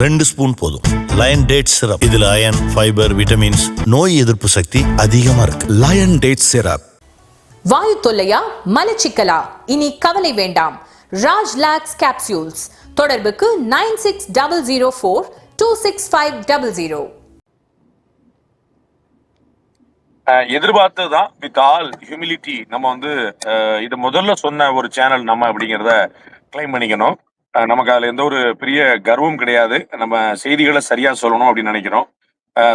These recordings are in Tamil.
2 ஸ்பூன் போதும். Lion date syrup. இதுல அயன், ஃபைபர், விட்டமின்ஸ், நோய் எதிர்ப்பு சக்தி அதிகமா இருக்கு. Line date syrup. வாயு தொல்லையா, மலச்சிக்கலா? இனி கவலை வேண்டாம். ராஜ் லாக்ஸ் கேப்சூல்ஸ். தொடர்புக்கு 9600426500. எதிர்பார்த்ததுதான். வித் ஆல் ஹியூமிலிட்டி நம்ம வந்து இது முதல்ல சொன்ன ஒரு சேனல் நம்ம அப்படிங்கிறத கிளைம் பண்ணிக்கணும். நமக்கு அதுல எந்த ஒரு பெரிய கர்வம் கிடையாது. நம்ம செய்திகளை சரியா சொல்லணும் அப்படின்னு நினைக்கிறோம்.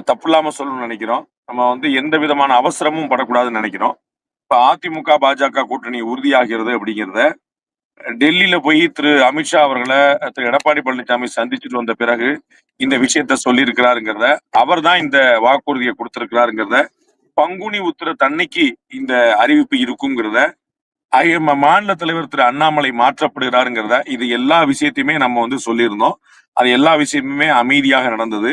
தப்பு இல்லாம சொல்லணும்னு நினைக்கிறோம். நம்ம வந்து எந்த விதமான அவசரமும் படக்கூடாதுன்னு நினைக்கிறோம். இப்ப அதிமுக பாஜக கூட்டணி உறுதியாகிறது அப்படிங்கிறத டெல்லியில போய் திரு அமித்ஷா அவர்களை திரு எடப்பாடி பழனிசாமி சந்திச்சுட்டு வந்த பிறகு இந்த விஷயத்த சொல்லியிருக்கிறாருங்கிறத, அவர் தான் இந்த வாக்குறுதியை கொடுத்திருக்கிறாருங்கிறத, பங்குனி உத்திர தன்னைக்கு இந்த அறிவிப்பு இருக்குங்கிறத, மாநில தலைவர் திரு அண்ணாமலை மாற்றப்படுகிறாருங்கிறத, இது எல்லா விஷயத்தையுமே நம்ம வந்து சொல்லியிருந்தோம். அது எல்லா விஷயமுமே அமைதியாக நடந்தது.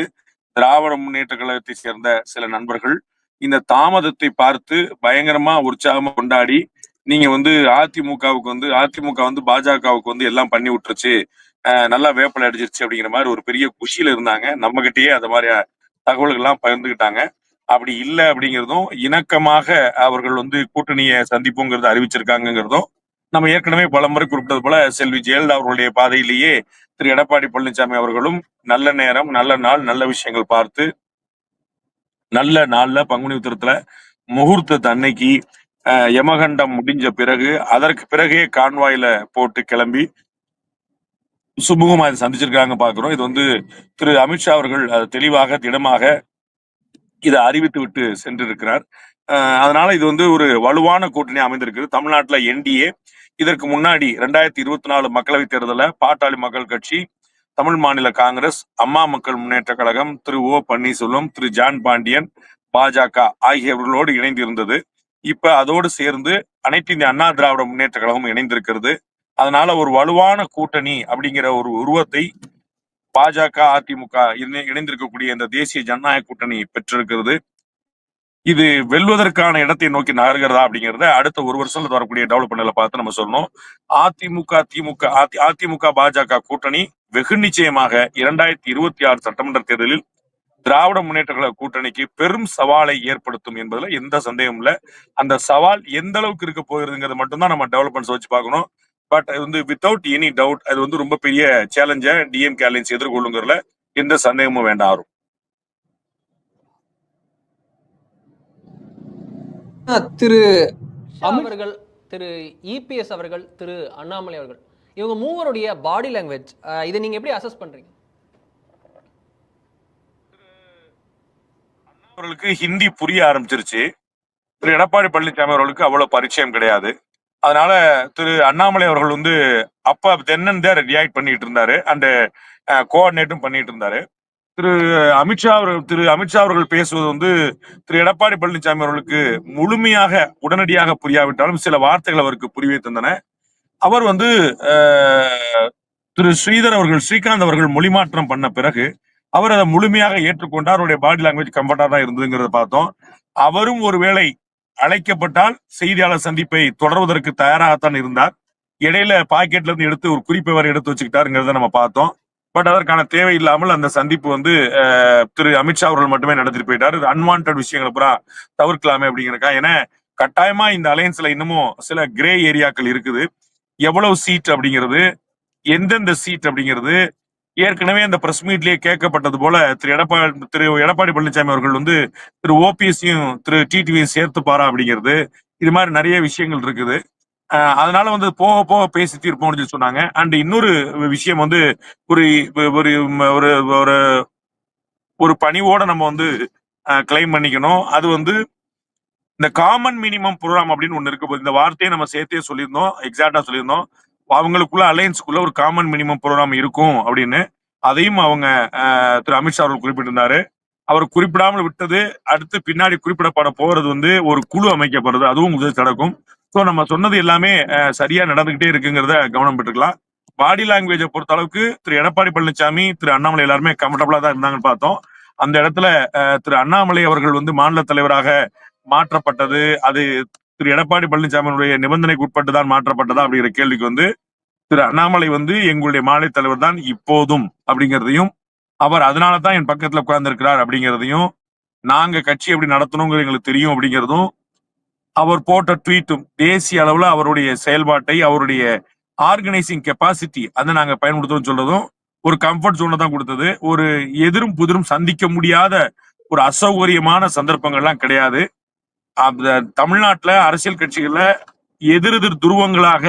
திராவிட முன்னேற்ற கழகத்தை சேர்ந்த சில நண்பர்கள் இந்த தாமதத்தை பார்த்து பயங்கரமா உற்சாகமா கொண்டாடி, நீங்க வந்து அதிமுக வந்து பாஜகவுக்கு வந்து எல்லாம் பண்ணி விட்டுருச்சு, நல்லா வேப்பலை அடிச்சிருச்சு அப்படிங்கிற மாதிரி ஒரு பெரிய குஷியில இருந்தாங்க. நம்ம கிட்டயே அந்த மாதிரி தகவல்கள் எல்லாம் பகிர்ந்துகிட்டாங்க. அப்படி இல்லை அப்படிங்கிறதும், இணக்கமாக அவர்கள் வந்து கூட்டணியை சந்திப்புங்கிறத அறிவிச்சிருக்காங்கிறதும், நம்ம ஏற்கனவே பலமுறை குறிப்பிட்டது போல செல்வி ஜெயலலிதா அவர்களுடைய பாதையிலேயே திரு எடப்பாடி பழனிசாமி அவர்களும் நல்ல நேரம், நல்ல நாள், நல்ல விஷயங்கள் பார்த்து நல்ல நாள்ல பங்குனி உத்திரத்துல முகூர்த்தத்தை அன்னைக்கு யமகண்டம் முடிஞ்ச பிறகு அதற்கு பிறகே கான்வாயில போட்டு கிளம்பி சுமூகமா இதை சந்திச்சிருக்காங்க பாக்குறோம். இது வந்து திரு அமித்ஷா அவர்கள் தெளிவாக திடமாக இதை அறிவித்து விட்டு சென்றிருக்கிறார். அதனால இது வந்து ஒரு வலுவான கூட்டணி அமைந்திருக்கு. தமிழ்நாட்டுல என்டிஏ, இதற்கு முன்னாடி 2024 மக்களவைத் தேர்தலில் பாட்டாளி மக்கள் கட்சி, தமிழ் மாநில காங்கிரஸ், அம்மா மக்கள் முன்னேற்ற கழகம், திரு ஓ பன்னீர்செல்வம், திரு ஜான் பாண்டியன், பாஜக ஆகியவர்களோடு இணைந்து இருந்தது. இப்ப அதோடு சேர்ந்து அனைத்து இந்திய அண்ணா திராவிட முன்னேற்ற கழகம் இணைந்திருக்கிறது. அதனால ஒரு வலுவான கூட்டணி அப்படிங்கிற ஒரு உருவத்தை பாஜக, அதிமுக இணைந்திருக்கக்கூடிய இந்த தேசிய ஜனநாயக கூட்டணி பெற்றிருக்கிறது. இது வெல்வதற்கான இடத்தை நோக்கி நகர்கிறதா அப்படிங்கிறத அடுத்த ஒரு வருஷத்துல வரக்கூடிய டெவலப்மெண்ட்ல பார்த்து நம்ம சொல்லணும். அதிமுக பாஜக கூட்டணி வெகு நிச்சயமாக 2026 சட்டமன்ற தேர்தலில் திராவிட முன்னேற்ற கழக கூட்டணிக்கு பெரும் சவாலை ஏற்படுத்தும் என்பதுல எந்த சந்தேகமும் இல்லை. அந்த சவால் எந்த அளவுக்கு இருக்க போகிறதுங்கிறது மட்டும்தான் நம்ம டெவலப்மெண்ட்ஸ் வச்சு பார்க்கணும். பட் அது வந்து வித்தவுட் எனி டவுட் அது வந்து ரொம்ப பெரிய சேலஞ்சை டிஎம்கே அலையன்ஸ் எதிர்கொள்ளுங்கிறதுல எந்த சந்தேகமும் வேண்டாம். திரு அவர்கள், திரு இபிஎஸ் அவர்கள், திரு அண்ணாமலை அவர்கள், இவங்க மூவருடைய பாடி லாங்குவேஜ் இதை நீங்க எப்படி அசஸ் பண்றீங்க? அவர்களுக்கு ஹிந்தி புரிய ஆரம்பிச்சிருச்சு. திரு எடப்பாடி பழனிசாமி அவர்களுக்கு அவ்வளவு பரிச்சயம் கிடையாது. அதனால திரு அண்ணாமலை அவர்கள் வந்து அப்ப தென்னந்தே ரியாக்ட் பண்ணிட்டு இருந்தாரு, அண்ட் கோஆர்டினேட்டும் பண்ணிட்டு இருந்தாரு. திரு அமித்ஷா அவர்கள் பேசுவது வந்து திரு எடப்பாடி பழனிசாமி அவர்களுக்கு முழுமையாக உடனடியாக புரியாவிட்டாலும் சில வார்த்தைகள் அவருக்கு புரிய தந்தன. அவர் வந்து திரு ஸ்ரீகாந்த் அவர்கள் மொழிமாற்றம் பண்ண பிறகு அவர் அதை முழுமையாக ஏற்றுக்கொண்டார். அவருடைய பாடி லாங்குவேஜ் கம்ஃபர்டா தான் இருந்ததுங்கிறத பார்த்தோம். அவரும் ஒருவேளை அழைக்கப்பட்டால் செய்தியாளர் சந்திப்பை தொடர்வதற்கு தயாராகத்தான் இருந்தார். இடையில பாக்கெட்ல இருந்து எடுத்து ஒரு குறிப்பை வரை எடுத்து வச்சுக்கிட்டாருங்கிறத நம்ம பார்த்தோம். பட் அதற்கான தேவை இல்லாமல் அந்த சந்திப்பு வந்து திரு அமித்ஷா அவர்கள் மட்டுமே நடத்திட்டு போயிட்டாரு. அன்வான்ட் விஷயங்களை பூரா தவிர்க்கலாமே அப்படிங்கிறக்கா. ஏன்னா கட்டாயமா இந்த அலையன்ஸ்ல இன்னமும் சில கிரே ஏரியாக்கள் இருக்குது. எவ்வளவு சீட் அப்படிங்கிறது, எந்தெந்த சீட் அப்படிங்கிறது ஏற்கனவே அந்த பிரஸ் மீட்லயே கேட்கப்பட்டது போல திரு எடப்பாடி பழனிசாமி அவர்கள் வந்து திரு ஓபிஎஸ்ஸையும் திரு டிடிவியும் சேர்த்துப்பாரா அப்படிங்கிறது, இது மாதிரி நிறைய விஷயங்கள் இருக்குது. அதனால வந்து போக போக பேசி தீர்ப்போம்னு சொன்னாங்க. அண்ட் இன்னொரு விஷயம் வந்து ஒரு ஒரு ஒரு பணிவோட நம்ம வந்து கிளைம் பண்ணிக்கணும். அது வந்து இந்த காமன் மினிமம் ப்ரோக்ராம் அப்படின்னு ஒண்ணு இருக்கு. இந்த வார்த்தையை நம்ம சேர்த்தே சொல்லியிருந்தோம், எக்ஸாக்டா சொல்லியிருந்தோம். அவங்களுக்குள்ள அலையன்ஸ்குள்ள ஒரு காமன் மினிமம் ப்ரோக்ராம் இருக்கும் அப்படின்னு. அதையும் அவங்க திரு அமித்ஷா அவர்கள் குறிப்பிட்டிருந்தாரு. அவர் குறிப்பிடாமல் விட்டது அடுத்து பின்னாடி குறிப்பிடப்பட போறது வந்து ஒரு குழு அமைக்கப்படுறது, அதுவும் முதல் நடக்கும். ஸோ நம்ம சொன்னது எல்லாமே சரியா நடந்துகிட்டே இருக்குங்கிறத கவனம் பெற்றுக்கலாம். பாடி லாங்குவேஜை பொறுத்த அளவுக்கு திரு எடப்பாடி பழனிசாமி, திரு அண்ணாமலை எல்லாருமே கம்ஃபர்டபுளா தான் இருந்தாங்கன்னு பார்த்தோம். அந்த இடத்துல திரு அண்ணாமலை அவர்கள் வந்து மாநில தலைவராக மாற்றப்பட்டது, அது திரு எடப்பாடி பழனிசாமியுடைய நிபந்தனைக்கு உட்பட்டு தான் மாற்றப்பட்டதா அப்படிங்கிற கேள்விக்கு வந்து திரு அண்ணாமலை வந்து எங்களுடைய மாநில தலைவர் தான் இப்போதும் அப்படிங்கிறதையும் அவர் அதனாலதான் என் பக்கத்துல உட்கார்ந்து இருக்கிறார் அப்படிங்கிறதையும், நாங்க கட்சி எப்படி நடத்தணுங்கிறது எங்களுக்கு தெரியும் அப்படிங்கிறதும், அவர் போட்ட ட்வீட்டும் தேசிய அளவுல அவருடைய செயல்பாட்டை, அவருடைய ஆர்கனைசிங் கெப்பாசிட்டி அதை நாங்க பயன்படுத்துறோம் சொல்றதும் ஒரு கம்ஃபர்ட் ஜோனை தான் கொடுத்தது. ஒரு எதிரும் புதிரும் சந்திக்க முடியாத ஒரு அசௌகரியமான சந்தர்ப்பங்கள்லாம் கிடையாது. அந்த தமிழ்நாட்டுல அரசியல் கட்சிகள்ல எதிரெதிர் துருவங்களாக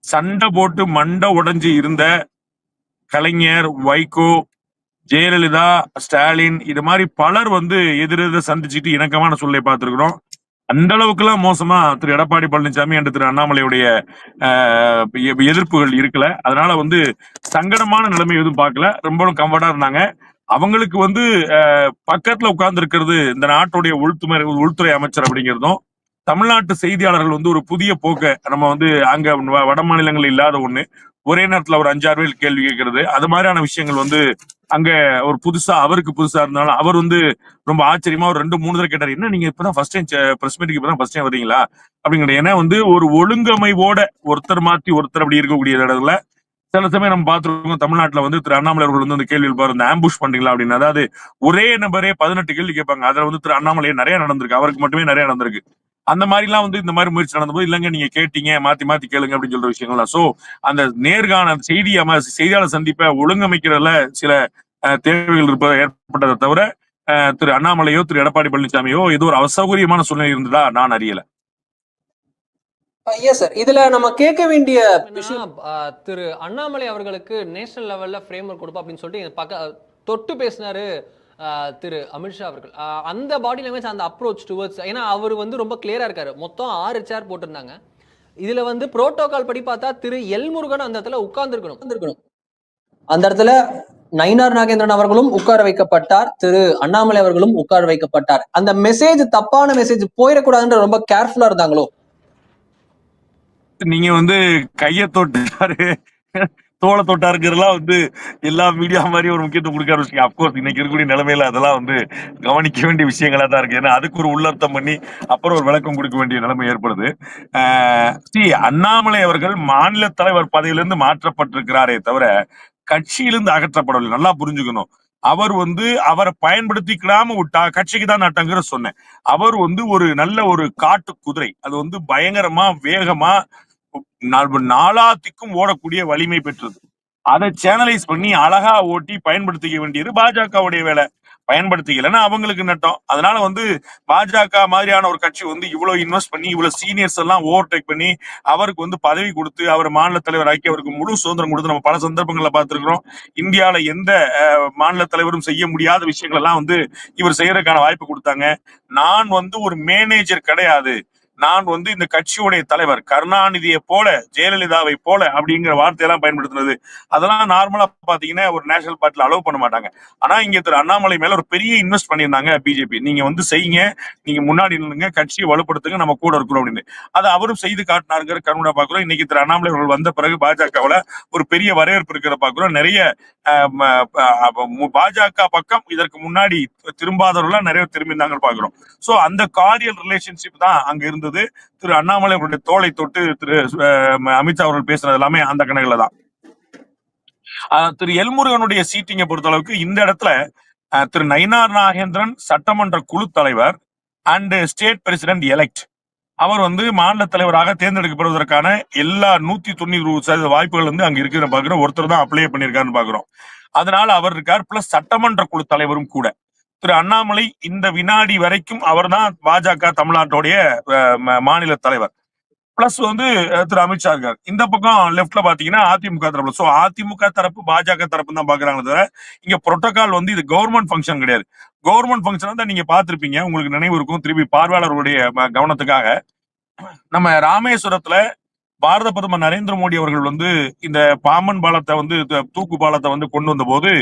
சண்டை போட்டு மண்டை உடைஞ்சு இருந்த கலைஞர், வைகோ, ஜெயலலிதா, ஸ்டாலின் இது மாதிரி பலர் எதிரெதிர சந்திச்சுட்டு இணக்கமான சூழ்நிலை பார்த்திருக்கிறோம். அந்த அளவுக்கு எல்லாம் மோசமா திரு எடப்பாடி பழனிசாமி and திரு அண்ணாமலையுடைய எதிர்ப்புகள் இருக்கல. அதனால சங்கடமான நிலைமை எதுவும் பார்க்கல. ரொம்ப கம்ஃபர்டா இருந்தாங்க. அவங்களுக்கு பக்கத்துல உட்கார்ந்து இருக்கிறது இந்த நாட்டுடைய உள்துறை அமைச்சர் அப்படிங்கிறதும், தமிழ்நாட்டு செய்தியாளர்கள் ஒரு புதிய போக்க நம்ம அங்க வட மாநிலங்கள் இல்லாத ஒண்ணு. ஒரே நேரத்துல ஒரு 5-6 பேர் கேள்வி கேட்கறது, அது மாதிரியான விஷயங்கள் அங்க ஒரு அவருக்கு புதுசா இருந்தாலும் அவர் ரொம்ப ஆச்சரியமா ஒரு 2-3 தடவை கேட்டாரு, என்ன நீங்க இப்பதான் ஃபர்ஸ்ட் டைம் பிரஸ் மீட்டுக்கு இப்பதான் ஃபர்ஸ்ட் டைம் வரீங்களா அப்படிங்கிற. ஏன்னா ஒரு ஒழுங்கமைவோட ஒருத்தர் மாத்தி ஒருத்தர் அப்படி இருக்கக்கூடிய இடத்துல சில சமயம் நம்ம பார்த்துருக்கோம். தமிழ்நாட்டுல திரு அண்ணாமலை அவர்கள் அந்த கேள்வி இருப்பாரு, இந்த ஆம்புஷ் பண்றீங்களா அப்படின்னு. அதாவது ஒரே நபரே 18 கேள்வி கேட்பாங்க. அதுல திரு அண்ணாமலையே நிறைய நடந்திருக்கு, அவருக்கு மட்டுமே நிறைய நடந்திருக்கு. அந்த மாதிரி எல்லாம் இந்த மாதிரி முயற்சி நடந்தபோது இல்லங்க நீங்க கேட்டீங்க மாத்தி மாத்தி கேளுங்க அப்படின்னு சொல்ற விஷயங்கள்லாம். சோ அந்த நேர்காண செய்தியாளர் சந்திப்பை ஒழுங்கமைக்கிறதுல சில தேவைகள் ஏற்பட்டதை தவிர திரு அண்ணாமலையோ திரு எடப்பாடி பழனிசாமியோ ஏதோ ஒரு அசௌகரியமான சூழ்நிலை இருந்ததா நான் அறியல. சார், இதுல நம்ம கேட்க வேண்டிய விஷயம், திரு அண்ணாமலை அவர்களுக்கு நேஷனல் லெவல்ல ஃப்ரேம் ஒர்க் கொடுப்போம் அப்படின்னு சொல்லிட்டு தொட்டு பேசினாரு திரு அமித்ஷா அவர்கள். அந்த பாடி லாங்குவேஜ், அந்த அப்ரோச் டுவர்ட்ஸ், ஏன்னா அவர் ரொம்ப கிளியரா இருக்காரு. மொத்தம் 6 சேர் போட்டிருந்தாங்க. இதுல புரோட்டோகால் படி பார்த்தா திரு எல் முருகன் அந்த இடத்துல உட்கார்ந்துருக்கணும். அந்த இடத்துல நயினார் நாகேந்திரன் அவர்களும் உட்கார வைக்கப்பட்டார், திரு அண்ணாமலை அவர்களும் உட்கார வைக்கப்பட்டார். அந்த மெசேஜ் தப்பான மெசேஜ் போயிடக்கூடாதுன்ற ரொம்ப கேர்ஃபுல்லா இருந்தாங்களோ? நீங்க கைய தொட்டாரு தோலை தொட்டாருங்கிறதுலாம் எல்லா மீடியா மாதிரி ஒரு முக்கியத்துவம் கொடுக்க ஆரம்பிச்சிங்க. அப்கோர்ஸ் இன்னைக்கு இருக்கக்கூடிய நிலைமையில அதெல்லாம் கவனிக்க வேண்டிய விஷயங்களா தான் இருக்கு. ஏன்னா அதுக்கு ஒரு உள்ளர்த்தம் பண்ணி அப்புறம் ஒரு விளக்கம் கொடுக்க வேண்டிய நிலைமை ஏற்படுது. அண்ணாமலை அவர்கள் மாநில தலைவர் பதவியிலிருந்து மாற்றப்பட்டிருக்கிறாரே தவிர கட்சியிலிருந்து அகற்றப்படவில்லை. நல்லா புரிஞ்சுக்கணும். அவர் அவரை பயன்படுத்திக்கிடாம விட்டா கட்சிக்கு தான் நட்டங்கிற சொன்னேன். அவர் ஒரு நல்ல ஒரு காட்டு குதிரை. அது பயங்கரமா வேகமா நாளாத்திக்கும் ஓடக்கூடிய வலிமை பெற்றது. அதை சேனலைஸ் பண்ணி அழகா ஓட்டி பயன்படுத்திக்க வேண்டியது பாஜகவுடைய வேலை. பயன்படுத்திக்கலன்னா அவங்களுக்கு நட்டம். அதனால பாஜக மாதிரியான ஒரு கட்சி இவ்வளவு இன்வெஸ்ட் பண்ணி இவ்வளவு சீனியர்ஸ் எல்லாம் ஓவர்டேக் பண்ணி அவருக்கு பதவி கொடுத்து அவர் மாநில தலைவர் ஆக்கி அவருக்கு முழு சுதந்திரம் கொடுத்து நம்ம பல சந்தர்ப்பங்களை பார்த்திருக்கிறோம். இந்தியாவில எந்த மாநில தலைவரும் செய்ய முடியாத விஷயங்கள் எல்லாம் இவர் செய்யறதுக்கான வாய்ப்பு கொடுத்தாங்க. நான் ஒரு மேனேஜர் கிடையாது, நான் இந்த கட்சியுடைய தலைவர், கருணாநிதியை போல ஜெயலலிதாவை போல அப்படிங்கிற வார்த்தையெல்லாம் பயன்படுத்துறது அதெல்லாம் நார்மலா பாத்தீங்கன்னா ஒரு நேஷனல் பார்ட்டில அலோவ் பண்ண மாட்டாங்க. ஆனா இங்க திரு அண்ணாமலை மேல ஒரு பெரிய இன்வெஸ்ட் பண்ணியிருந்தாங்க பிஜேபி. நீங்க செய்யுங்க, நீங்க முன்னாடி நில்லுங்க, கட்சியை வலுப்படுத்துங்க, நம்ம கூட இருக்கிறோம் அப்படின்னு. அதை அவரும் செய்து காட்டினாருங்கிற கருணா பாக்குறோம். இன்னைக்கு திரு அண்ணாமலை அவர்கள் வந்த பிறகு பாஜகவுல ஒரு பெரிய வரவேற்பு இருக்கிற பாக்குறோம். நிறைய பாஜக பக்கம் இதற்கு முன்னாடி திரும்பாதவர்கள் நிறைய திரும்பினாங்க பாக்குறோம். சோ அந்த கார்டியல் ரிலேஷன்ஷிப் தான் அங்க இருந்தது. திரு அண்ணாமலை அவருடைய தோளை தொட்டு திரு அமித்ஷா அவர்கள் பேசுறது எல்லாமே அந்த கணக்குல தான். திரு எல்முருகனுடைய சீட்டிங்கை பொறுத்த அளவுக்கு இந்த இடத்துல திரு நயினார் நாகேந்திரன் சட்டமன்ற குழு தலைவர் அண்ட் ஸ்டேட் பிரசிடென்ட் எலெக்ட், அவர் மாநில தலைவராக தேர்ந்தெடுக்கப்படுவதற்கான எல்லா 190% வாய்ப்புகள் அங்க இருக்கிற பாக்குறோம். ஒருத்தர் தான் அப்ளை பண்ணிருக்காருன்னு பாக்குறோம். அதனால அவர் இருக்கார். பிளஸ் சட்டமன்ற குழு தலைவரும் கூட. திரு அண்ணாமலை இந்த வினாடி வரைக்கும் அவர் தான் பாஜக தமிழ்நாட்டுடைய மாநில தலைவர். பிளஸ் திரு அமித்ஷா இருக்காரு. இந்த பக்கம் லெப்ட்ல பாத்தீங்கன்னா அதிமுக தரப்பு. சோ அதிமுக தரப்பு பாஜக தரப்பு தான் பாக்குறாங்களே தவிர இங்க புரோட்டோகால் இது கவர்மெண்ட் ஃபங்க்ஷன் கிடையாது. கவர்மெண்ட் ஃபங்க்ஷன் தான் நீங்க பாத்திருப்பீங்க, உங்களுக்கு நினைவு இருக்கும். திருப்பி பார்வையாளர்களுடைய கவனத்துக்காக நம்ம ராமேஸ்வரத்துல பாரத பிரதமர் நரேந்திர மோடி அவர்கள் இந்த பாம்பன் பாலத்தை தூக்கு பாலத்தை கொண்டு வந்த போது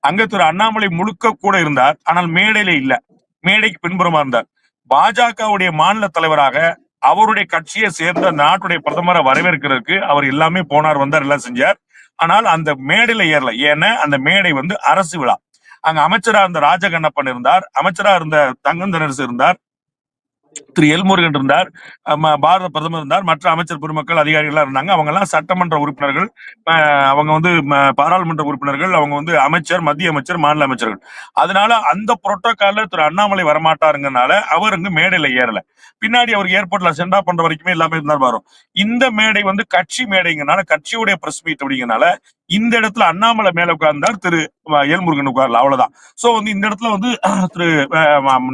அங்க திரு அண்ணாமலை முழுக்க கூட இருந்தார். ஆனால் மேடையில இல்ல, மேடைக்கு பின்புறமா இருந்தார். பாஜகவுடைய மாநில தலைவராக அவருடைய கட்சியை சேர்ந்த நாட்டுடைய பிரதமரை வரவேற்கிறதுக்கு அவர் எல்லாமே போனார், வந்தார், எல்லாம் செஞ்சார். ஆனால் அந்த மேடையில ஏறல. ஏன்னா அந்த மேடை அரசு விழா. அங்க அமைச்சரா இருந்த ராஜகண்ணப்பன் இருந்தார், அமைச்சரா இருந்த தங்கம் தென்னரசு இருந்தார், திரு எல்முருகன் இருந்தார், பாரத பிரதமர் இருந்தார், மற்ற அமைச்சர் பெருமக்கள் அதிகாரிகளா இருந்தாங்க. அவங்க எல்லாம் சட்டமன்ற உறுப்பினர்கள், அவங்க வந்து பாராளுமன்ற உறுப்பினர்கள், அவங்க வந்து அமைச்சர், மத்திய அமைச்சர், மாநில அமைச்சர்கள். அதனால அந்த புரோட்டோகால்ல திரு அண்ணாமலை வரமாட்டாருங்கனால அவர் இங்க மேடையில ஏறல. பின்னாடி அவர் ஏர்போர்ட்ல சென்டா பண்ற வரைக்குமே எல்லாமே இருந்தார் வரும். இந்த மேடை வந்து கட்சி மேடைங்கனால, கட்சியுடைய பிரஸ் மீட் அப்படிங்கனால இந்த இடத்துல அண்ணாமலை மேல உட்கார்ந்தார், திரு எல்முருகன் உட்கார்ல, அவ்வளவுதான். சோ வந்து இந்த இடத்துல வந்து திரு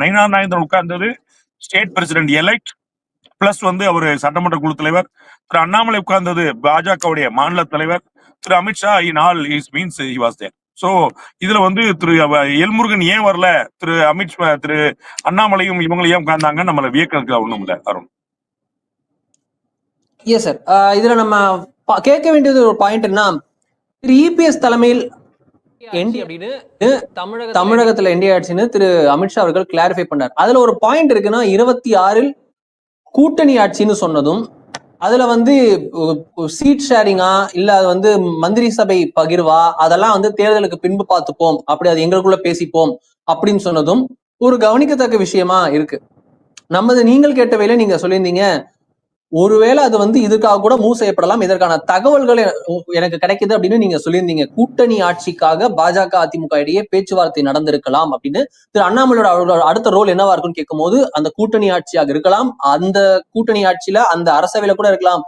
நயினார் நாகேந்திரன் உட்கார்ந்தது ஸ்டேட் பிரசிடென்ட் எலெக்ட் பிளஸ் வந்து அவரு சட்டமன்ற குழு தலைவர். திரு அண்ணாமலை உட்கார்ந்தது பாஜகவுடைய மாநில தலைவர். திரு Amit Shah in all is means he was there. So இதுல வந்து திரு எல்முருகன் ஏன் வரல, திரு அண்ணாமலையும் இவங்களும் ஏன் உட்கார்ந்தாங்க, நம்மள வியக்கிறதுக்கு ஒண்ணும் இல்ல அருண். Yes sir. இதுல நம்ம கேட்க வேண்டியது ஒரு பாயிண்ட் என்ன, திரு இபிஎஸ் தலைமையில் என்டி அப்படின்னு தமிழகத்துல என்டி ஆட்சின்னு திரு அமித்ஷா அவர்கள் கிளாரிஃபை பண்ணார். அதுல ஒரு பாயிண்ட் இருக்குன்னா 26 கூட்டணி ஆட்சின்னு சொன்னதும், அதுல வந்து சீட் ஷேரிங்கா இல்ல அது வந்து மந்திரி சபை பகிர்வா, அதெல்லாம் வந்து தேர்தலுக்கு பின்பு பார்த்துப்போம், அப்படி அது எங்களுக்குள்ள பேசிப்போம் அப்படின்னு சொன்னதும் ஒரு கவனிக்கத்தக்க விஷயமா இருக்கு. நீங்கள் கேட்டவையில நீங்க சொல்லியிருந்தீங்க, ஒருவேளை அது வந்து இதுக்காக கூட மூவ் செய்யப்படலாம், இதற்கான தகவல்கள் எனக்கு கிடைக்குது அப்படின்னு நீங்க சொல்லியிருந்தீங்க. கூட்டணி ஆட்சிக்காக பாஜக அதிமுக இடையே பேச்சுவார்த்தை நடந்திருக்கலாம் அப்படின்னு. திரு அண்ணாமலையோட அவரோட அடுத்த ரோல் என்னவா இருக்குன்னு கேட்கும் போது, அந்த கூட்டணி ஆட்சியாக இருக்கலாம், அந்த கூட்டணி ஆட்சியில அந்த அரசவையில கூட இருக்கலாம்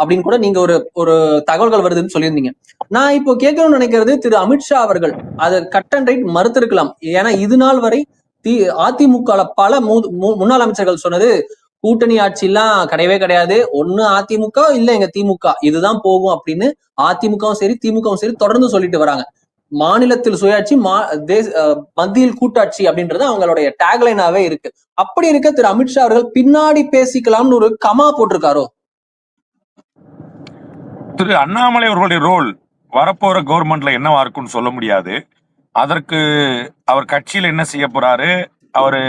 அப்படின்னு கூட நீங்க ஒரு தகவல்கள் வருதுன்னு சொல்லியிருந்தீங்க. நான் இப்போ கேட்கணும்னு நினைக்கிறது, திரு அமித்ஷா அவர்கள் அதை கட் அண்ட் ரைட் மறுத்திருக்கலாம். ஏன்னா இது நாள் வரை அதிமுக பல முன்னாள் அமைச்சர்கள் சொன்னது, கூட்டணி ஆட்சி எல்லாம் கிடையவே கிடையாது, ஒண்ணு அதிமுக இல்ல எங்க திமுக, இதுதான் போகும் அப்படின்னு அதிமுகவும் சரி திமுகவும் சரி தொடர்ந்து சொல்லிட்டு வராங்க. மாநிலத்தில் சுயாட்சி, மத்தியில் கூட்டாட்சி அப்படின்றது அவங்களுடைய டேக்லைனாவே இருக்கு. அப்படி இருக்க திரு அமித்ஷா அவர்கள் பின்னாடி பேசிக்கலாம்னு ஒரு கமா போட்டிருக்காரோ? திரு அண்ணாமலை அவர்களுடைய ரோல் வரப்போற கவர்மெண்ட்ல என்னவா இருக்குன்னு சொல்ல முடியாது. அதற்கு அவர் கட்சியில என்ன செய்ய போறாரு, அவரு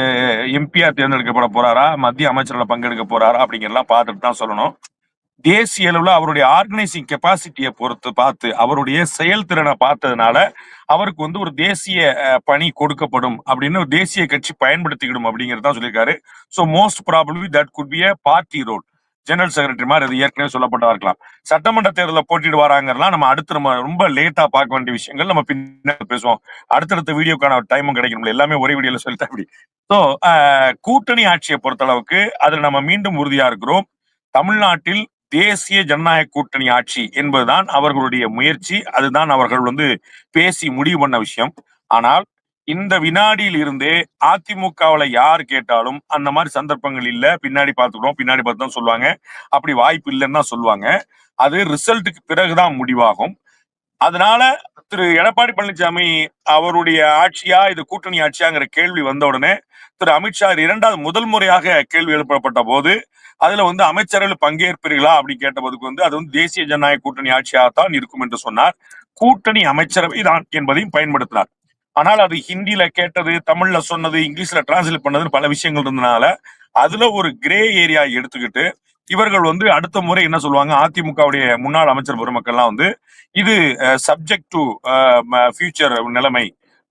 எம்பியா தேர்ந்தெடுக்கப்பட போறாரா, மத்திய அமைச்சர்களை பங்கெடுக்க போறாரா அப்படிங்கிறதெல்லாம் பார்த்துட்டு தான் சொல்லணும். தேசிய அளவுல அவருடைய ஆர்கனைசிங் கெப்பாசிட்டியை பொறுத்து பார்த்து, அவருடைய செயல்திறனை பார்த்ததுனால அவருக்கு வந்து ஒரு தேசிய பணி கொடுக்கப்படும் அப்படின்னு ஒரு தேசிய கட்சி பயன்படுத்திக்கிடும் அப்படிங்கறதான் சொல்லியிருக்காரு. So most probably that could be a party role. General secretary மாதிரி அது ஏற்கனவே சொல்லப்பட்டதா இருக்கலாம். சட்டமன்ற தேர்தலில் போட்டிட்டு வராங்கலாம் நம்ம அடுத்து நம்ம ரொம்ப லேட்டா பார்க்க வேண்டிய விஷயங்கள் நம்ம பின்னாடி பேசுவோம். அடுத்தடுத்த வீடியோக்கான டைமும் கிடைக்கணும், எல்லாமே ஒரே வீடியோல சொல்லிட்டா அப்படி. ஸோ கூட்டணி ஆட்சியை பொறுத்த அளவுக்கு அதுல நம்ம மீண்டும் உறுதியா இருக்கிறோம். தமிழ்நாட்டில் தேசிய ஜனநாயக கூட்டணி ஆட்சி என்பதுதான் அவர்களுடைய முயற்சி, அதுதான் அவர்கள் வந்து பேசி முடிவு பண்ண விஷயம். ஆனால் இந்த வினாடியில் இருந்தே அதிமுகவுல யார் கேட்டாலும் அந்த மாதிரி சந்தர்ப்பங்கள் இல்ல, பின்னாடி பார்த்துக்கிறோம், பின்னாடி பார்த்து தான் சொல்லுவாங்க, அப்படி வாய்ப்பு இல்லைன்னு தான் சொல்லுவாங்க. அது ரிசல்ட்டுக்கு பிறகுதான் முடிவாகும். அதனால திரு எடப்பாடி பழனிசாமி அவருடைய ஆட்சியா இது கூட்டணி ஆட்சியாங்கிற கேள்வி வந்த உடனே திரு அமித்ஷா முதல் முறையாக கேள்வி எழுப்பப்பட்ட போது அதுல வந்து அமைச்சர்கள் பங்கேற்பீர்களா அப்படின்னு கேட்டபோதுக்கு வந்து அது வந்து தேசிய ஜனநாயக கூட்டணி ஆட்சியாகத்தான் இருக்கும் என்று சொன்னார். கூட்டணி அமைச்சரவை தான் என்பதையும் பயன்படுத்தினார். ஆனால் அது ஹிந்தியில கேட்டது, தமிழ்ல சொன்னது, இங்கிலீஷ்ல டிரான்ஸ்லேட் பண்ணதுன்னு பல விஷயங்கள் இருந்ததுனால அதுல ஒரு கிரே ஏரியா எடுத்துக்கிட்டு இவர்கள் வந்து அடுத்த முறை என்ன சொல்லுவாங்க, அதிமுகவுடைய முன்னாள் அமைச்சர் பெருமக்கள்லாம் வந்து இது சப்ஜெக்ட் டு ஃபியூச்சர் நிலைமை,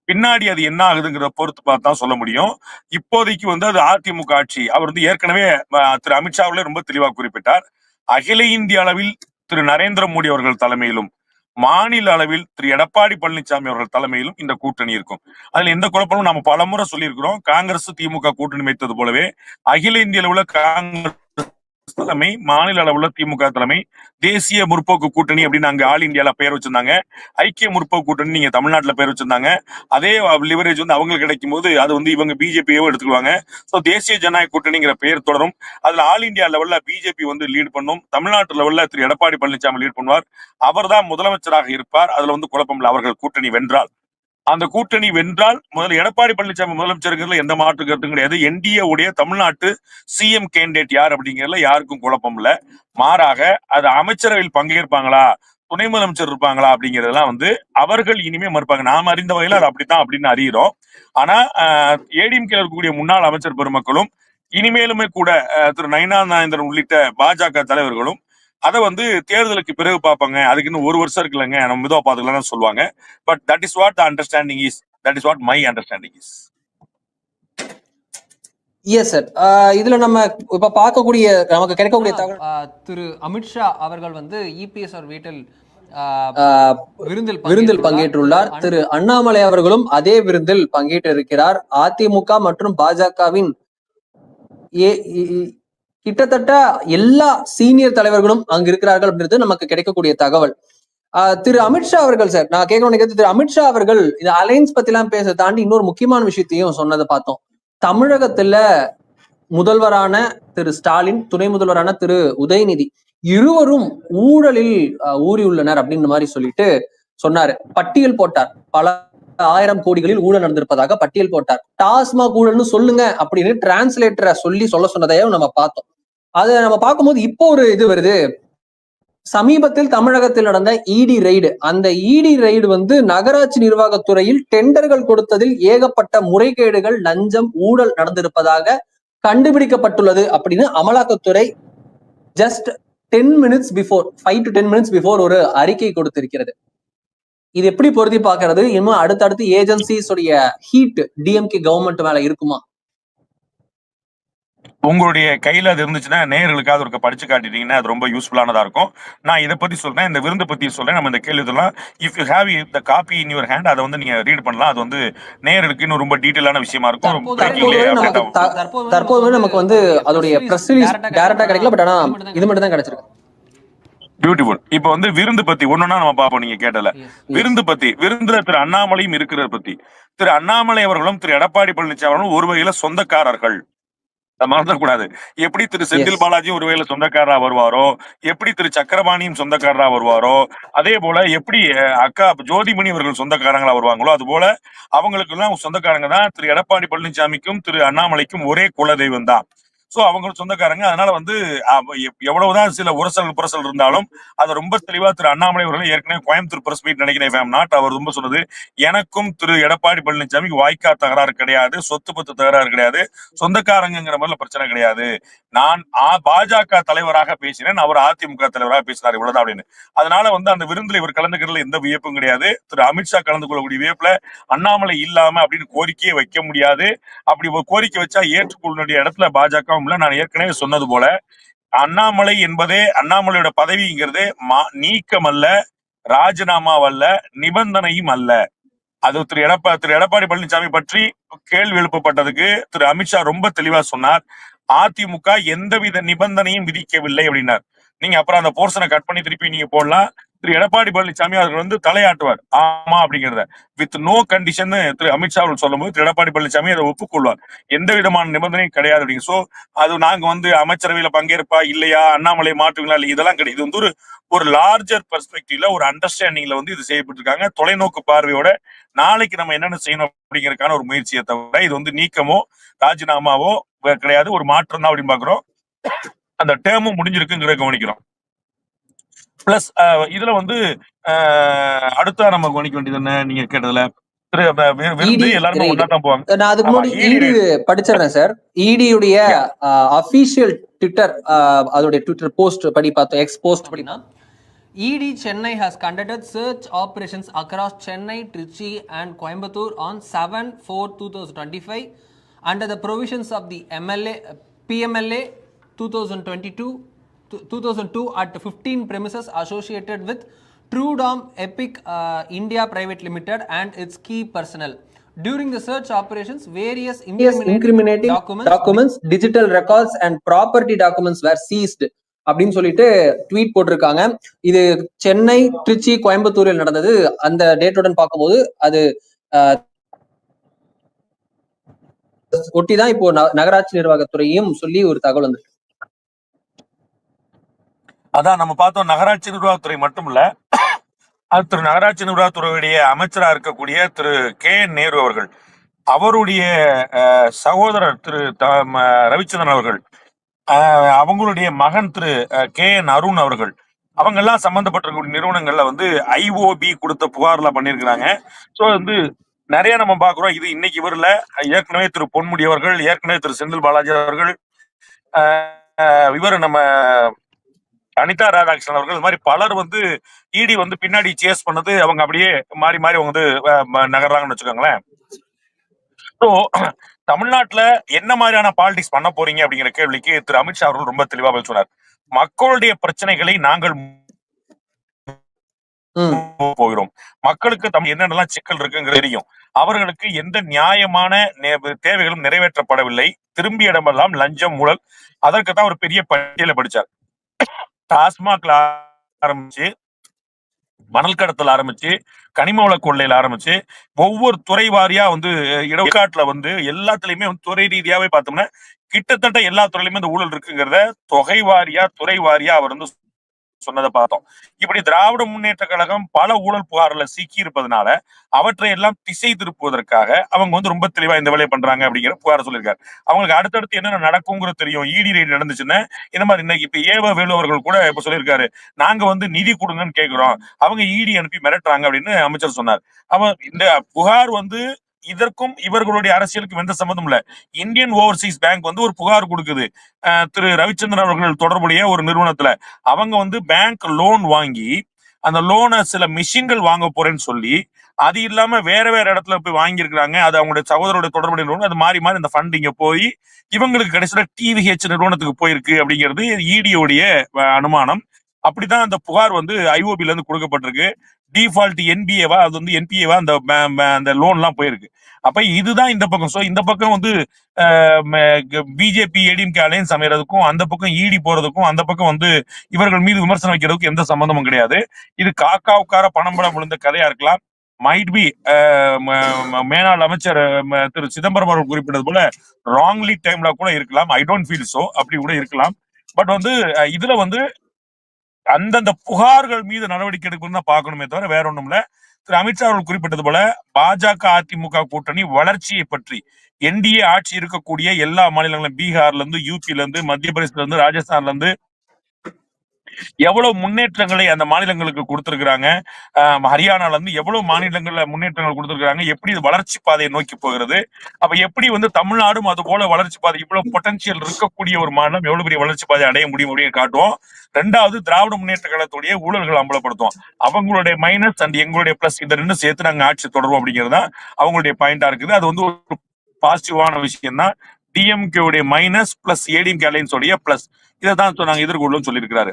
பின்னாடி அது என்ன ஆகுதுங்கிறத பொறுத்து பார்த்தா சொல்ல முடியும். இப்போதைக்கு வந்து அது அதிமுக ஆட்சி. அவர் வந்து ஏற்கனவே திரு அமித்ஷாவிலே ரொம்ப தெளிவாக குறிப்பிட்டார். அகில இந்திய அளவில் திரு நரேந்திர மோடி அவர்கள் தலைமையிலும் மாநில அளவில் திரு எடப்பாடி பழனிசாமி அவர்கள் தலைமையிலும் இந்த கூட்டணி இருக்கும். அதுல எந்த குழப்பமும் நம்ம பலமுறை சொல்லியிருக்கிறோம். காங்கிரஸ் திமுக கூட்டணி வைத்தது போலவே அகில இந்திய அளவுல காங்கிரஸ் தலைமை, மாநில அளவுல திமுக தலைமை, தேசிய முற்போக்கு கூட்டணி அப்படின்னு அங்க ஆல் இந்தியால பெயர் வச்சிருந்தாங்க, ஐக்கிய முற்போக்கு கூட்டணி நீங்க தமிழ்நாட்டுல பெயர் வச்சிருந்தாங்க. அதே லிவரேஜ் வந்து அவங்களுக்கு கிடைக்கும் போது அது வந்து இவங்க பிஜேபியோ எடுத்துக்குவாங்க. ஸோ தேசிய ஜனநாயக கூட்டணிங்கிற பெயர் தொடரும். அதுல ஆல் இந்தியா லெவல்ல பிஜேபி வந்து லீட் பண்ணும், தமிழ்நாட்டு லெவல்ல திரு எடப்பாடி பழனிசாமி லீட் பண்ணுவார். அவர் தான் முதலமைச்சராக இருப்பார். அதுல வந்து குழப்பம் இல்லை. அவர்கள் கூட்டணி வென்றால், அந்த கூட்டணி வென்றால் முதல்ல எடப்பாடி பழனிசாமி முதலமைச்சருங்கிறதுல எந்த மாற்று கருத்தும் கிடையாது. என்டிஏ உடைய தமிழ்நாட்டு சிஎம் கேண்டிடேட் யார் அப்படிங்கிறதுல யாருக்கும் குழப்பம் இல்ல. மாறாக அது அமைச்சரவையில் பங்கேற்பாங்களா, துணை முதலமைச்சர் இருப்பாங்களா அப்படிங்கறதெல்லாம் வந்து அவர்கள் இனிமே மறுப்பாங்க. நாம அறிந்த வகையில அது அப்படித்தான் அப்படின்னு அறிகிறோம். ஆனா ஏடிஎம்கே இருக்கக்கூடிய முன்னாள் அமைச்சர் பெருமக்களும் இனிமேலுமே கூட திரு நயினார் நாகேந்திரன் உள்ளிட்ட பாஜக தலைவர்களும் அதை வந்து தேர்தலுக்கு பிறகு பார்ப்பாங்க, அதுக்கு இன்னும் 1 வருஷம் இருக்குல்லங்க, நம்ம மெதுவா பாத்துக்கலாம் சொல்லுவாங்க. But that is what the understanding is, that is what my understanding is. Yes sir. இதுல நம்ம இப்ப பார்க்கக்கூடிய நமக்கு கிடைக்கக்கூடிய தகவல் திரு அமித்ஷா அவர்கள் வந்து இபிஎஸ் அவர் வீட்டில் விருந்தில் பங்கேற்றுள்ளார். திரு அண்ணாமலை அவர்களும் அதே விருந்தில் பங்கேற்று இருக்கிறார். அதிமுக மற்றும் பாஜகவின் கிட்டத்தட்ட எல்லா சீனியர் தலைவர்களும் அங்கு இருக்கிறார்கள் அப்படின்றது நமக்கு கிடைக்கக்கூடிய தகவல். திரு அமித்ஷா அவர்கள் சார், நான் கேட்கணும், திரு அமித்ஷா அவர்கள் இந்த அலைன்ஸ் பத்தி எல்லாம் பேச தாண்டி இன்னொரு முக்கியமான விஷயத்தையும் சொன்னதை பார்த்தோம். தமிழகத்துல முதல்வரான திரு ஸ்டாலின், துணை முதல்வரான திரு உதயநிதி இருவரும் ஊழலில் ஊறியுள்ளனர் அப்படின்னு மாதிரி சொல்லிட்டு சொன்னாரு. பட்டியல் போட்டார். பல 1000 கோடிகளில் ஊழல் நடந்திருப்பதாக பட்டியல் போட்டார். டாஸ்மாக் ஊழல்னு சொல்லுங்க அப்படின்னு டிரான்ஸ்லேட்டரை சொல்ல சொன்னதையும் நம்ம பார்த்தோம். அதை நம்ம பார்க்கும்போது இப்போ ஒரு இது வருது. சமீபத்தில் தமிழகத்தில் நடந்த இடி ரெய்டு, அந்த இடி ரெய்டு வந்து நகராட்சி நிர்வாகத்துறையில் டெண்டர்கள் கொடுத்ததில் ஏகப்பட்ட முறைகேடுகள், லஞ்சம், ஊழல் நடந்திருப்பதாக கண்டுபிடிக்கப்பட்டுள்ளது அப்படின்னு அமலாக்கத்துறை just 10 minutes before 5 to 10 minutes before ஒரு அறிக்கை கொடுத்திருக்கிறது. இது எப்படி பொருத்தி பார்க்கிறது? இன்னும் அடுத்தடுத்து ஏஜென்சிஸ் உடைய ஹீட் டிஎம்கே கவர்மெண்ட் மேல இருக்குமா? உங்களுடைய கையில அது இருந்துச்சுன்னா நேயர்களுக்காக ஒரு படிச்சு காட்டிட்டீங்கன்னா அது ரொம்ப யூஸ்ஃபுல்லானதா இருக்கும். நான் இதை பத்தி சொல்றேன், இந்த விருந்தை பத்தி சொல்றேன். நம்ம இந்த கேள்வி இதெல்லாம் if you have the copy in your hand, அதை வந்து நீங்க ரீட் பண்ணலாம். அது வந்து நேயர்களுக்கு இன்னும் ரொம்ப டீட்டெயிலான விஷயமா இருக்கும். தற்போது நமக்கு வந்து அதோடைய பிரஸ் ரிலீஸ் டைரக்டா கிடைக்கல, பட் ஆனா இது மட்டும் தான் கிடைச்சிருக்கு. பியூட்டிஃபுல். இப்ப வந்து விருந்து பத்தி ஒன்னொன்னா நம்ம பார்ப்போம். நீங்க கேட்டல விருந்து பத்தி, விருந்துல திரு அண்ணாமலையும் இருக்கிறத பத்தி, திரு அண்ணாமலை அவர்களும் திரு எடப்பாடி பழனிசாமி அவர்களும் ஒரு வகையில சொந்தக்காரர்கள், மறந்துடக்கூடாது. எப்படி திரு செந்தில் பாலாஜியும் ஒரு வகையில சொந்தக்காரரா வருவாரோ, எப்படி திரு சக்கரபாணியும் சொந்தக்காரரா வருவாரோ, அதே போல எப்படி அக்கா ஜோதிமணி அவர்கள் சொந்தக்காரங்களா வருவாங்களோ, அது போல அவங்களுக்கு எல்லாம் சொந்தக்காரங்க தான். திரு எடப்பாடி பழனிசாமிக்கும் திரு அண்ணாமலைக்கும் ஒரே குலதெய்வம் தான். சோ அவங்க சொந்தக்காரங்க. அதனால வந்து எவ்வளவுதான் சில புரசல் இருந்தாலும் அதை ரொம்ப தெளிவா திரு அண்ணாமலை அவர்கள் ஏற்கனவே கோயம்புத்தூர் பிரஸ் மீட் நினைக்கிறேன் நாட் அவர் ரொம்ப சொன்னது, எனக்கும் திரு எடப்பாடி பழனிசாமிக்கு வாய்க்கா தகராறு கிடையாது, சொத்து பத்து தகராறு கிடையாது, சொந்தக்காரங்கிற மாதிரில பிரச்சனை கிடையாது. நான் பாஜக தலைவராக பேசினேன், அவர் அதிமுக தலைவராக பேசினார், இவ்வளவுதான் அப்படின்னு. அதனால வந்து அந்த விருந்துல இவர் கலந்துக்கிறதுல எந்த வியப்பும் கிடையாது. திரு அமித்ஷா கலந்து கொள்ளக்கூடிய வியப்புல அண்ணாமலை இல்லாம அப்படின்னு கோரிக்கையை வைக்க முடியாது. அப்படி ஒரு கோரிக்கை வச்சா ஏற்றுக்கொள்ள இடத்துல பாஜக. நான் ஏற்கனவே சொன்னது போல அண்ணாமலை என்பதே, அண்ணாமலையோட பதவிங்கிறது நீக்கம் அல்ல, ராஜினாமாவல்ல, நிபந்தனையும் அல்ல. அது திரு எடப்பாடி பழனிசாமி பற்றி கேள்வி எழுப்பப்பட்டதுக்கு திரு அமித்ஷா ரொம்ப தெளிவா சொன்னார், அதிமுக எந்தவித நிபந்தனையும் விதிக்கவில்லை அப்படின்னார். நீங்க அப்புறம் அந்த போர்ஷனை கட் பண்ணி திருப்பி நீங்க போடலாம். திரு எடப்பாடி பழனிசாமி அவர்கள் வந்து தலையாட்டுவார், ஆமா அப்படிங்கிறத வித் நோ கண்டிஷன் திரு அமித்ஷா அவர்கள் சொல்லும் போது திரு எடப்பாடி பழனிசாமி அதை ஒப்புக்கொள்வார், எந்த விதமான நிபந்தனையும் கிடையாது அப்படிங்க. சோ அது நாங்க வந்து அமைச்சரவையில பங்கேற்பா இல்லையா, அண்ணாமலை மாற்றுவீங்களா இல்லை, இதெல்லாம் கிடையாது. இது வந்து ஒரு லார்ஜர் பெர்ஸ்பெக்டிவ்ல ஒரு அண்டர்ஸ்டாண்டிங்ல வந்து இது செய்யப்பட்டிருக்காங்க. தொலைநோக்கு பார்வையோட நாளைக்கு நம்ம என்னென்ன செய்யணும் அப்படிங்கறதுக்கான ஒரு முயற்சியை தவிர இது வந்து நீக்கமோ ராஜினாமாவோ கிடையாது, ஒரு மாற்றம் தான் அப்படின்னு பாக்குறோம். அந்த டேர்மும் முடிஞ்சிருக்குங்கிறத கவனிக்கிறோம். பிளஸ் இதுல வந்து அடுத்தா நம்ம கவனிக்க வேண்டியது என்ன, நீங்க கேட்டதுல எல்லாருமே ஒன்னா தான் போவாங்க. நான் அதுக்கு முன்னாடி இடி படிச்சிடுறேன் சார். இடியுடைய அபிஷியல் ட்விட்டர், அதோட ட்விட்டர் போஸ்ட் படி பார்த்தோம், எக்ஸ் போஸ்ட் படினா, ED Chennai has conducted search operations across Chennai, Trichy and Coimbatore on 7/4/2025 under the provisions of the PMLA 2002 at 15 premises associated with Trudom Epic India Private Limited and its key personnel. During the search operations, various incriminating documents, digital records and property documents were seized அப்படின்னு சொல்லிட்டு ட்வீட் போட்டிருக்காங்க. இது சென்னை, திருச்சி, கோயம்புத்தூரில் நடந்தது. அந்த டேட்டுடன் பார்க்கும்போது அது ஒட்டிதான் இப்போ நகராட்சி நிர்வாகத்துறையும் சொல்லி ஒரு தகவல் வந்து, அதான் நம்ம பார்த்தோம். நகராட்சி நிர்வாகத்துறை மட்டும் இல்ல, அது திரு நகராட்சி நிர்வாகத்துறையுடைய அமைச்சரா இருக்கக்கூடிய திரு KN நேரு அவர்கள், அவருடைய சகோதரர் திரு ரவிச்சந்திரன் அவர்கள், அவங்களுடைய மகன் திரு KN அருண் அவர்கள், அவங்க எல்லாம் சம்பந்தப்பட்டிருக்கக்கூடிய நிறுவனங்கள்ல வந்து IOB கொடுத்த புகார்லாம் பண்ணியிருக்கிறாங்க. ஸோ வந்து நிறைய நம்ம பாக்குறோம். இது இன்னைக்கு இவர்ல ஏற்கனவே திரு பொன்முடி அவர்கள், ஏற்கனவே திரு செந்தில் பாலாஜி அவர்கள், இவர் நம்ம அனிதா ராதாகிருஷ்ணன் அவர்கள், மாதிரி பலர் வந்து இடி வந்து பின்னாடி சேஸ் பண்ணது அவங்க அப்படியே மாறி மாறி அவங்க வந்து நகர்றாங்கன்னு வச்சுக்கோங்களேன். ஸோ தமிழ்நாட்டுல என்ன மாதிரியான பாலிடிக்ஸ் பண்ண போறீங்க அப்படிங்கிற கேள்விக்கு திரு அமித்ஷா அவர்கள் ரொம்ப தெளிவா பதில் சொன்னார். மக்களுடைய பிரச்சனைகளை நாங்கள் போகிறோம். மக்களுக்கு என்னென்னலாம் சிக்கல் இருக்குங்கிறது தெரியும். அவர்களுக்கு எந்த நியாயமான தேவைகளும் நிறைவேற்றப்படவில்லை. திரும்பிய இடமெல்லாம் லஞ்சம், ஊழல். அதற்கு தான் ஒரு பெரிய பட்டியலை படிச்சார். டாஸ்மாக்ல ஆரம்பிச்சு, மணல் கடத்தல் ஆரம்பிச்சு, கனிம வள கொள்ளையில ஆரம்பிச்சு, ஒவ்வொரு துறை வாரியா இடக்காட்டுல எல்லாத்துலயுமே துறை ரீதியாவே பார்த்தோம்னா கிட்டத்தட்ட எல்லா துறையிலுமே இந்த ஊழல் இருக்குங்கிறத தொகை வாரியா, துறை வாரியா அவர் சொன்னதை பார்த்தோம். இப்படி திராவிட முன்னேற்ற கழகம் பல ஊழல் புகார்ல சிக்கி இருப்பதனால அவற்றை எல்லாம் திசை திருப்புவதற்காக அவங்க ரொம்ப தெளிவா இந்த வேலையை பண்றாங்க அப்படிங்கிற புகார சொல்லியிருக்காரு. அவங்களுக்கு அடுத்தடுத்து என்னென்ன நடக்குங்கிறது தெரியும். இடி ரைடு நடந்துச்சுன்னா இந்த மாதிரி இன்னைக்கு இப்ப ஏவ வேலு அவர்கள் கூட இப்ப சொல்லியிருக்காரு, நாங்க நிதி கொடுங்கன்னு கேட்கிறோம், அவங்க இடி அனுப்பி மிரட்டுறாங்க அப்படின்னு அமைச்சர் சொன்னார். அவன் இந்த புகார் இதற்கும் இவர்களுடைய அரசியலுக்கும் எந்த சம்பந்தம் இல்ல. இந்தியன் ஓவர்சீஸ் பேங்க் ஒரு புகார் கொடுக்குது திரு ரவிச்சந்திரன் அவர்கள் தொடர்புடைய ஒரு நிறுவனத்துல. அவங்க பேங்க் லோன் வாங்கி அந்த லோனை சில மிஷின்கள் வாங்க போறேன்னு சொல்லி, அது இல்லாம வேற வேற இடத்துல போய் வாங்கியிருக்கிறாங்க. அது அவங்களுடைய சகோதரருடைய தொடர்புடைய நிறுவனம். அது மாறி மாறி இந்த ஃபண்ட் இங்க போய் இவங்களுக்கு கடைசியில டிவிஹெச் நிறுவனத்துக்கு போயிருக்கு அப்படிங்கிறது இடியோடைய அனுமானம். அப்படிதான் அந்த புகார் ஐஓபில இருந்து கொடுக்கப்பட்டிருக்கு. டிஃபால்ட் என்பிஏவா என்பிஏவா அந்த லோன் எல்லாம் போயிருக்கு. அப்ப இதுதான் இந்த பக்கம். சோ இந்த பக்கம் பிஜேபி ஏடிஎம்கே அலையன்ஸ் அமைறதுக்கும், அந்த பக்கம் இடி போறதுக்கும், அந்த பக்கம் இவர்கள் மீது விமர்சனம் வைக்கிறதுக்கும் எந்த சம்பந்தமும் கிடையாது. இது காக்கா உட்கார பணம் படம் விழுந்த கதையா இருக்கலாம். மைட் பி மேனாள் அமைச்சர் திரு சிதம்பரம் அவர்கள் குறிப்பிட்டது போல ராங்லி டைம்ல கூட இருக்கலாம். ஐ டோன்ட் ஃபீல் சோ, அப்படி கூட இருக்கலாம். பட் இதுல அந்தந்த புகார்கள் மீது நடவடிக்கை எடுக்கணும் தான் பார்க்கணுமே தவிர வேற ஒண்ணும் இல்ல. திரு அமித்ஷா அவர்கள் குறிப்பிட்டது போல பாஜக அதிமுக கூட்டணி வளர்ச்சியை பற்றி என்டிஏ ஆட்சி இருக்கக்கூடிய எல்லா மாநிலங்களும், பீகார்ல இருந்து, யூபில இருந்து, மத்திய பிரதேசல இருந்து, ராஜஸ்தான்ல இருந்து எவ்வளவு முன்னேற்றங்களை அந்த மாநிலங்களுக்கு கொடுத்திருக்கிறாங்க, ஹரியானால இருந்து எவ்வளவு மாநிலங்கள்ல முன்னேற்றங்கள் கொடுத்திருக்காங்க, எப்படி வளர்ச்சி பாதையை நோக்கி போகிறது. அப்ப எப்படி தமிழ்நாடும் அது போல வளர்ச்சி பாதை, இவ்வளவு பொட்டன்சியல் இருக்கக்கூடிய ஒரு மாநிலம் எவ்வளவு பெரிய வளர்ச்சி பாதை அடைய முடியும் அப்படின்னு காட்டுவோம். ரெண்டாவது, திராவிட முன்னேற்ற கழகத்துடைய ஊழல்கள் அம்பலப்படுத்தும். அவங்களுடைய மைனஸ் அண்ட் எங்களுடைய பிளஸ், இதை ரெண்டும் சேர்த்து நாங்க ஆட்சி தொடர்வோம் அப்படிங்கிறது தான் அவங்களுடைய பாயிண்டா இருக்குது. அது ஒரு பாசிட்டிவான விஷயம் தான். டிஎம்கே உடைய மைனஸ் பிளஸ் ஏடிஎம்கே அலையன்ஸ் உடைய பிளஸ், இதை தான் நாங்க எதிர்கொள்ளும் சொல்லியிருக்கிறாரு.